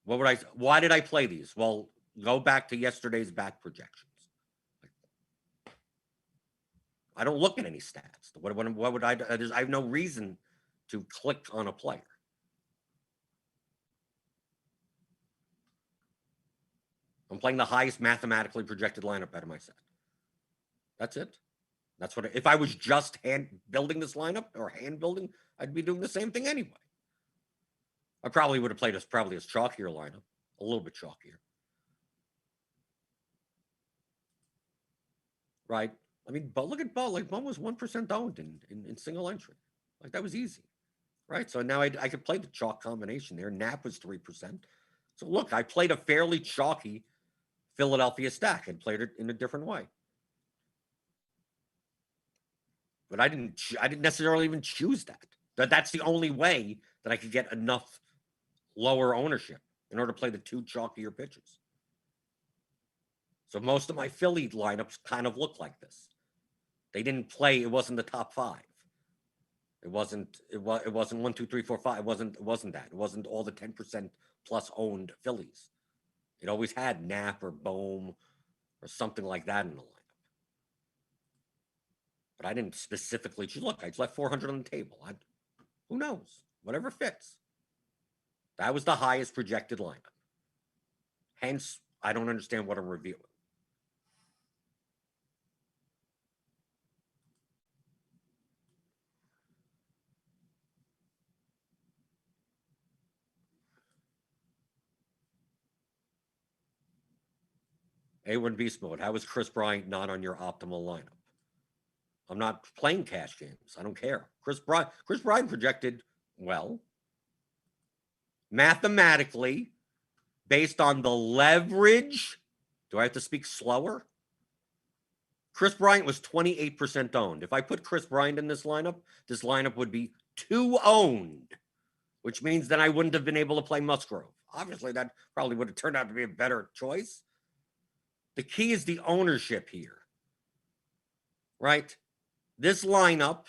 Why did I play these? Well, go back to yesterday's back projections. I don't look at any stats. What would I do? I have no reason to click on a player. I'm playing the highest mathematically projected lineup out of my set. That's it. That's what. If I was just hand building this lineup or hand building, I'd be doing the same thing anyway. I probably would have played probably a chalkier lineup, a little bit chalkier. Right? I mean, but look at Bo. Like, Bo was 1% owned in single entry. Like, that was easy. Right? So now I could play the chalk combination there. Knapp was 3%. So look, I played a fairly chalky Philadelphia stack and played it in a different way. But I didn't necessarily even choose that. That's the only way that I could get enough lower ownership in order to play the two chalkier pitchers. So most of my Philly lineups kind of look like this. They didn't play. It wasn't the top five. It wasn't 1, 2, 3, 4, 5. It wasn't that. It wasn't all the 10% plus owned Phillies. It always had Knapp or Bohm or something like that in the lineup. But I didn't specifically choose. Look, I just left 400 on the table. Who knows? Whatever fits. That was the highest projected lineup. Hence, I don't understand what I'm reviewing. A1 Beast Mode. How is Chris Bryant not on your optimal lineup? I'm not playing cash games. I don't care. Chris Bryant projected well. Mathematically, based on the leverage, do I have to speak slower? Chris Bryant was 28% owned. If I put Chris Bryant in this lineup would be 2 owned, which means that I wouldn't have been able to play Musgrove. Obviously, that probably would have turned out to be a better choice. The key is the ownership here, right? This lineup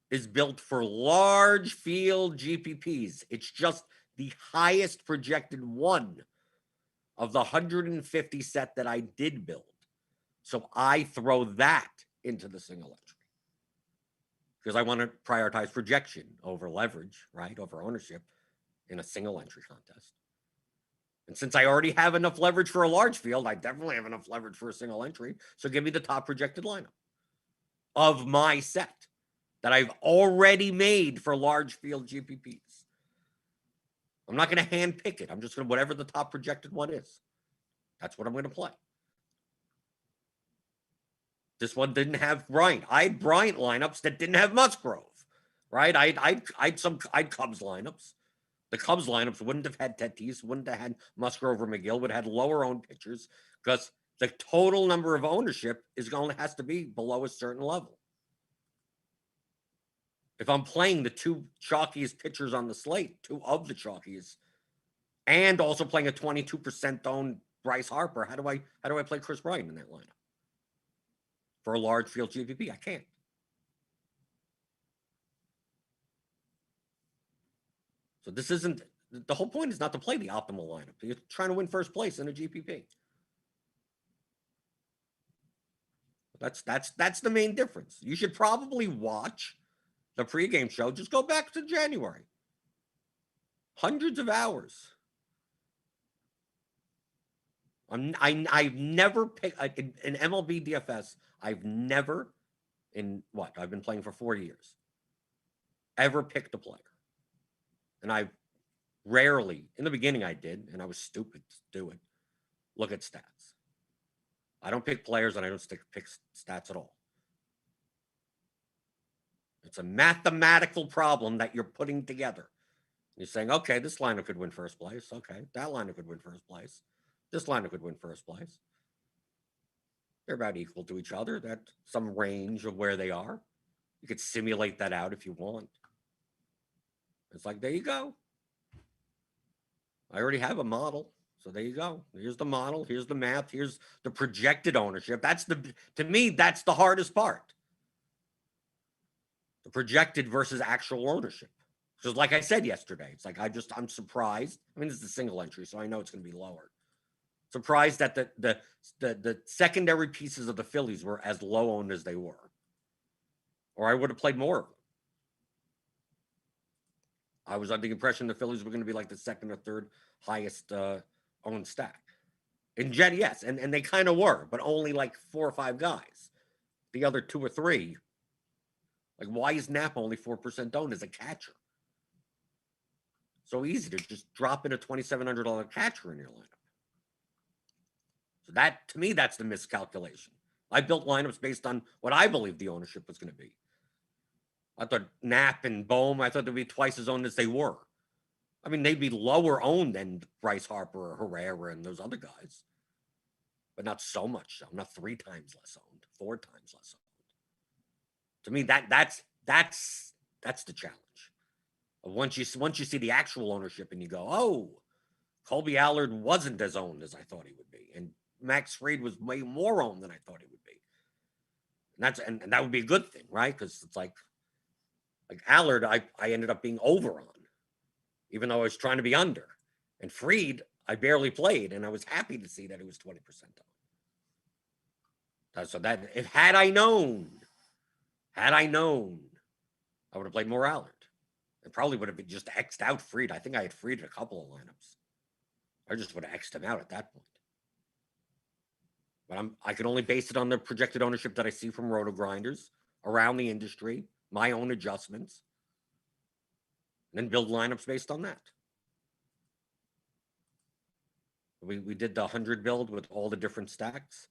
is built for large field GPPs. It's just the highest projected one of the 150 set that I did build. So I throw that into the single entry because I want to prioritize projection over leverage, right? Over ownership in a single entry contest. And since I already have enough leverage for a large field, I definitely have enough leverage for a single entry. So give me the top projected lineup of my set that I've already made for large field GPPs. I'm not going to hand pick it. I'm just going to whatever the top projected one is. That's what I'm going to play. This one didn't have Bryant. I had Bryant lineups that didn't have Musgrove, right? I'd Cubs lineups. The Cubs lineups wouldn't have had Tatis, wouldn't have had Musgrove or McGill, would have had lower owned pitchers because the total number of ownership has to be below a certain level. If I'm playing the two chalkiest pitchers on the slate, 2 of the chalkiest, and also playing a 22% owned Bryce Harper, how do I play Chris Bryant in that lineup? For a large field GPP, I can't. So this isn't the whole point is not to play the optimal lineup. You're trying to win first place in a GPP. That's the main difference. You should probably watch the pregame show. Just go back to January. Hundreds of hours. I've never picked in MLB DFS. I've never I've been playing for 4 years. Ever picked a player. And I rarely, in the beginning I did, and I was stupid to do it, look at stats. I don't pick players and I don't pick stats at all. It's a mathematical problem that you're putting together. You're saying, okay, this lineup could win first place. Okay, that lineup could win first place. This lineup could win first place. They're about equal to each other. That's some range of where they are. You could simulate that out if you want. It's like, there you go. I already have a model. So there you go. Here's the model. Here's the math. Here's the projected ownership. To me, that's the hardest part. The projected versus actual ownership. Because like I said yesterday, it's like I'm surprised. I mean, it's a single entry, so I know it's going to be lower. Surprised that the secondary pieces of the Phillies were as low owned as they were. Or I would have played more of them. I was under the impression the Phillies were going to be like the second or third highest owned stack. In Jet, yes, and they kind of were, but only like 4 or 5 guys. The other 2 or 3, like why is Napa only 4% owned as a catcher? So easy to just drop in a $2,700 catcher in your lineup. So that, to me, that's the miscalculation. I built lineups based on what I believe the ownership was going to be. I thought Knapp and Bohm, I thought they'd be twice as owned as they were. I mean, they'd be lower owned than Bryce Harper or Herrera and those other guys, but not so much so. Not 3 times less owned, 4 times less owned. To me, that's the challenge. Once you see the actual ownership and you go, oh, Colby Allard wasn't as owned as I thought he would be, and Max Fried was way more owned than I thought he would be. And that would be a good thing, right? Because it's like Allard, I ended up being over on, even though I was trying to be under. And Fried, I barely played, and I was happy to see that it was 20% owned. So that had I known, I would have played more Allard. It probably would have been just X'd out Fried. I think I had Fried in a couple of lineups. I just would have X'd him out at that point. But I can only base it on the projected ownership that I see from RotoGrinders around the industry, my own adjustments, and then build lineups based on that. We did the 100 build with all the different stacks.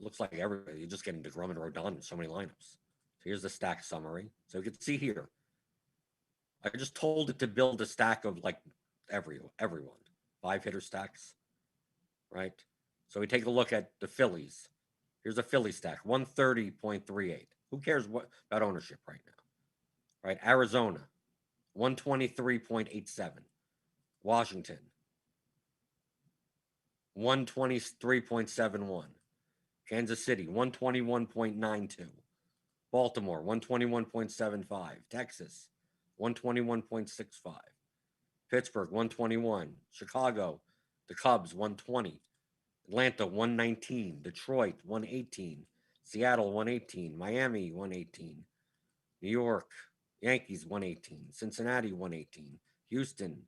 It looks like everybody, you're just getting DeGrom and Rodon in so many lineups. So here's the stack summary. So you can see here, I just told it to build a stack of like everyone, 5-hitter stacks, right? So we take a look at the Phillies. Here's a Philly stack, 130.38. Who cares about ownership right now, right? Arizona, 123.87. Washington, 123.71. Kansas City, 121.92. Baltimore, 121.75. Texas, 121.65. Pittsburgh, 121. Chicago, the Cubs, 120. Atlanta, 119. Detroit, 118. Seattle, 118. Miami, 118. New York, Yankees, 118. Cincinnati, 118. Houston.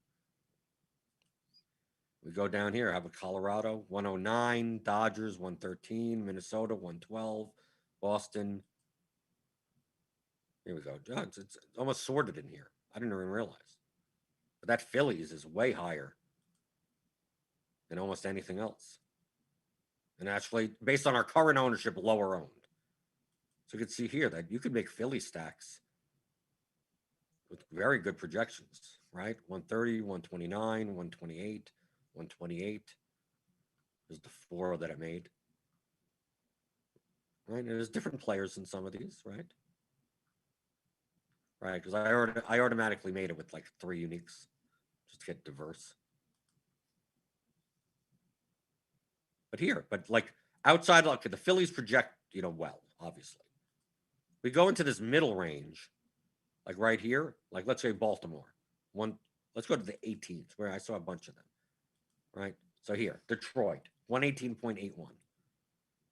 We go down here, I have a Colorado, 109. Dodgers, 113. Minnesota, 112. Boston. Here we go. It's almost sorted in here. I didn't even realize. But that Phillies is way higher than almost anything else. And actually, based on our current ownership, lower owned. So you can see here that you could make Philly stacks with very good projections, right? 130, 129, 128, 128. There's the 4 that I made. Right? And there's different players in some of these, right? Right, because I automatically made it with like 3 uniques just to get diverse. But like outside, look, the Phillies project, well, obviously. We go into this middle range, like right here, like let's say Baltimore. Let's go to the 18th, where I saw a bunch of them. Right? So here, Detroit, 118.81.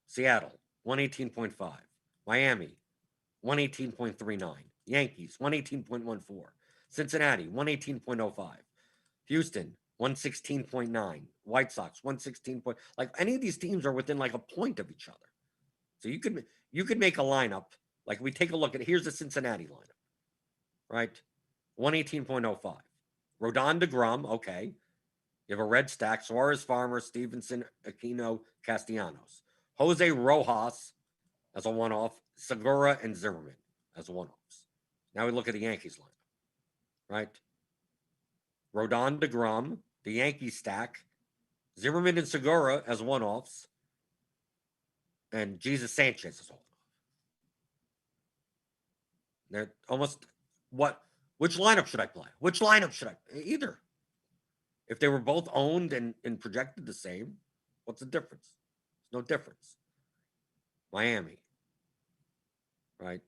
Seattle, 118.5. Miami, 118.39. Yankees, 118.14. Cincinnati, 118.05. Houston, 116.9. White Sox, 116. Like any of these teams are within like a point of each other. So you could make a lineup. Like we take a look at, here's the Cincinnati lineup, right? 118.05. Rodon, DeGrom, okay. You have a red stack, Suarez, Farmer, Stevenson, Aquino, Castellanos. Jose Rojas as a one-off, Segura and Zimmerman as one-offs. Now we look at the Yankees lineup, right? Rodon, DeGrom, the Yankees stack, Zimmerman and Segura as one-offs, and Jesus Sanchez as one-off. They're almost which lineup should I play? Which lineup should I either? If they were both owned and projected the same, what's the difference? There's no difference. Miami, right?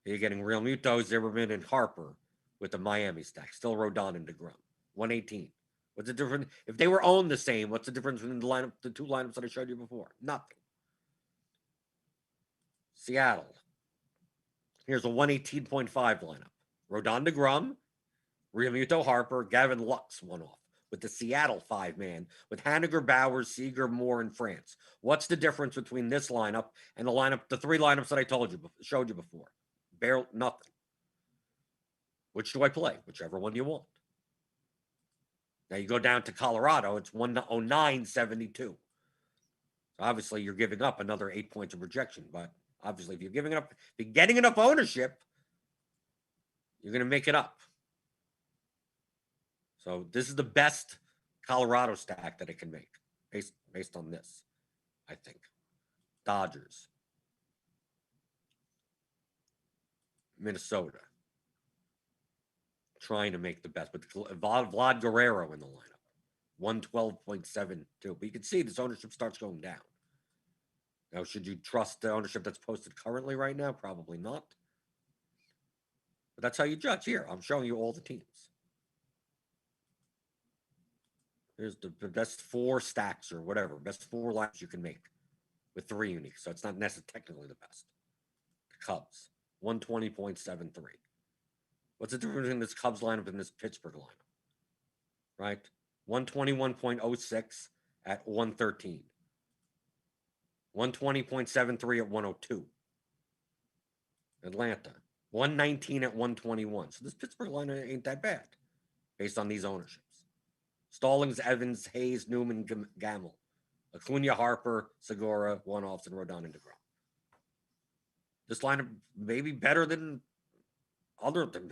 You're getting Real Muto, Zimmerman, and Harper with the Miami stack. Still Rodon and DeGrom. 118. What's the difference? If they were owned the same, what's the difference between the two lineups that I showed you before? Nothing. Seattle. Here's a 118.5 lineup. Rodon, DeGrom, Real Muto, Harper, Gavin Lux, one off. With the Seattle five-man, with Haniger, Bowers, Seager, Moore, and France. What's the difference between this lineup and the three lineups that I showed you before? Barely nothing. Which do I play? Whichever one you want. Now you go down to Colorado, it's 109.72. Obviously, you're giving up another 8 points of rejection, but obviously, if you're getting enough ownership, you're going to make it up. So this is the best Colorado stack that it can make based on this, I think. Dodgers. Minnesota. Trying to make the best, but Vlad Guerrero in the lineup. 112.72. But you can see this ownership starts going down. Now, should you trust the ownership that's posted currently right now? Probably not. But that's how you judge. Here, I'm showing you all the teams. Here's the best four stacks or whatever, best four lines you can make with three unique. So it's not necessarily technically the best. The Cubs, 120.73. What's the difference between this Cubs lineup and this Pittsburgh lineup? Right? 121.06 at 113. 120.73 at 102. Atlanta, 119 at 121. So this Pittsburgh lineup ain't that bad based on these ownerships. Stallings, Evans, Hayes, Newman, Gamble. Acuna, Harper, Segura, one-offs, and Rodon and DeGrom. This lineup may be better than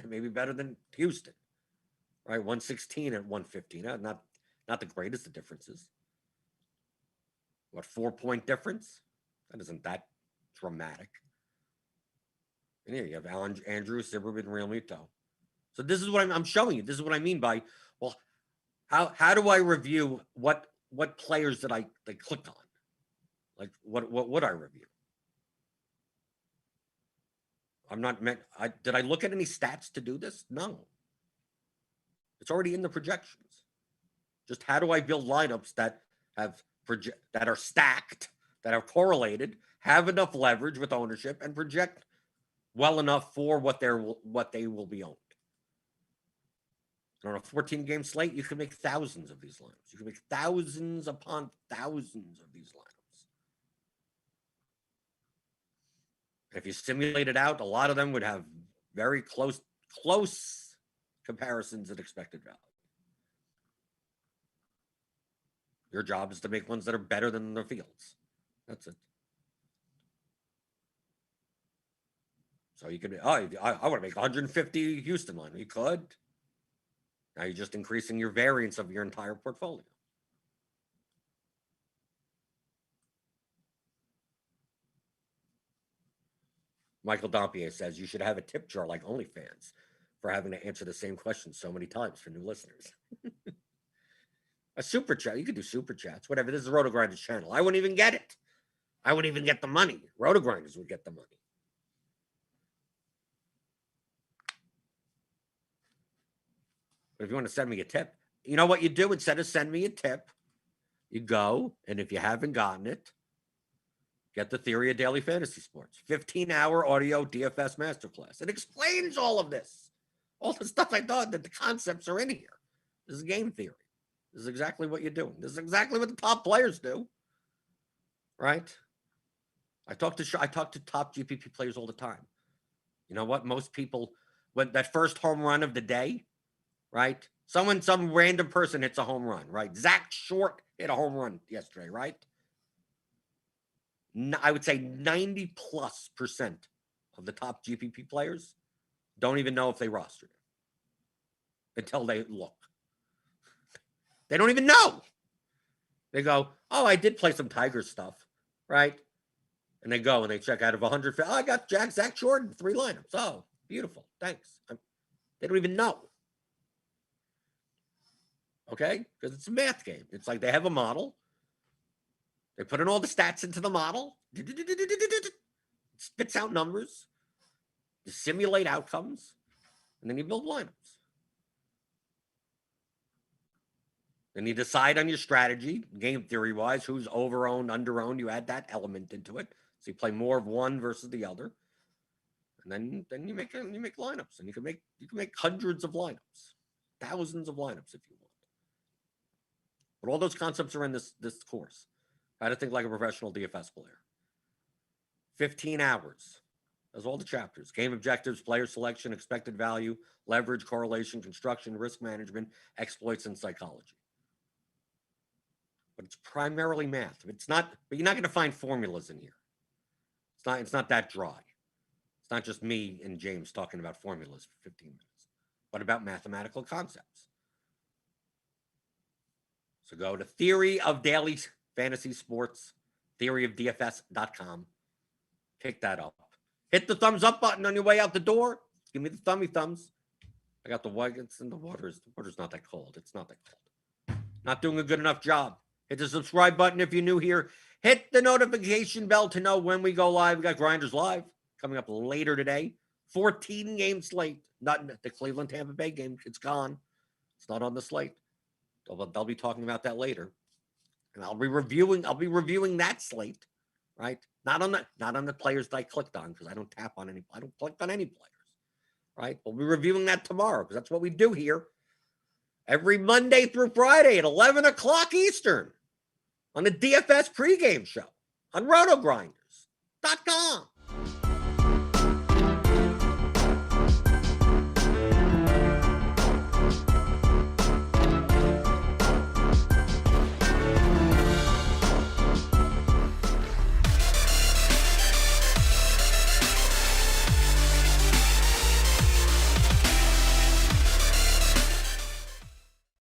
maybe better than Houston. Right? 116 at 115. Not the greatest of differences. What, 4-point difference? That isn't that dramatic. And here you have Andrew, Zimmerman, Real Muto. So this is what I'm showing you. This is what I mean by, well, how do I review what players did I click on? Like what would I review? Did I look at any stats to do this? No. It's already in the projections. Just how do I build lineups that are stacked, that are correlated, have enough leverage with ownership, and project well enough for what they will be owned. On a 14-game slate, you can make thousands of these lineups. You can make thousands upon thousands of these lineups. If you simulate it out, a lot of them would have very close comparisons at expected value. Your job is to make ones that are better than the fields. That's it. So you could, I want to make 150 Houston line. You could. Now you're just increasing your variance of your entire portfolio. Michael Dampier says you should have a tip jar like OnlyFans for having to answer the same question so many times for new listeners. A super chat. You could do super chats, whatever. This is the RotoGrinders channel. I wouldn't even get it. I wouldn't even get the money. RotoGrinders would get the money. But if you want to send me a tip, you know what you do? Instead of send me a tip, you go, and if you haven't gotten it, get the Theory of Daily Fantasy Sports. 15-hour audio DFS masterclass. It explains all of this. All the stuff I thought that the concepts are in here. This is game theory. This is exactly what you're doing. This is exactly what the top players do. Right? I talk to top GPP players all the time. You know what? Most people, when that first home run of the day, right? Some random person hits a home run, right? Zach Short hit a home run yesterday, right? I would say 90+% of the top GPP players don't even know if they rostered him until they look. They don't even know. They go, oh, I did play some Tigers stuff, right? And they go and they check out of 100. Oh, I got Zach Jordan, 3 lineups. Oh, beautiful. Thanks. They don't even know. Okay? Because it's a math game. It's like they have a model. They put in all the stats into the model. It spits out numbers. You simulate outcomes. And then you build lineups. Then you decide on your strategy, game theory-wise, who's over-owned, under-owned. You add that element into it. So you play more of one versus the other. And then you make lineups. And you can make hundreds of lineups. Thousands of lineups if you want. But all those concepts are in this course. How to think like a professional DFS player. 15 hours. That's all the chapters. Game objectives, player selection, expected value, leverage, correlation, construction, risk management, exploits, and psychology. But it's primarily math. But you're not going to find formulas in here. It's not that dry. It's not just me and James talking about formulas for 15 minutes, but about mathematical concepts. So go to Theory of Daily Fantasy Sports, theoryofdfs.com. Pick that up. Hit the thumbs up button on your way out the door. Give me the thumbs. I got the white. It's in the water. The water's not that cold. It's not that cold. Not doing a good enough job. Hit the subscribe button if you're new here. Hit the notification bell to know when we go live. We got Grinders Live coming up later today. 14-game slate. Not the Cleveland-Tampa Bay game. It's gone. It's not on the slate. They'll be talking about that later. And I'll be reviewing that slate, right? Not on the players that I clicked on, because I don't click on any players. Right? We'll be reviewing that tomorrow, because that's what we do here. Every Monday through Friday at 11 o'clock Eastern on the DFS pregame show on RotoGrinders.com.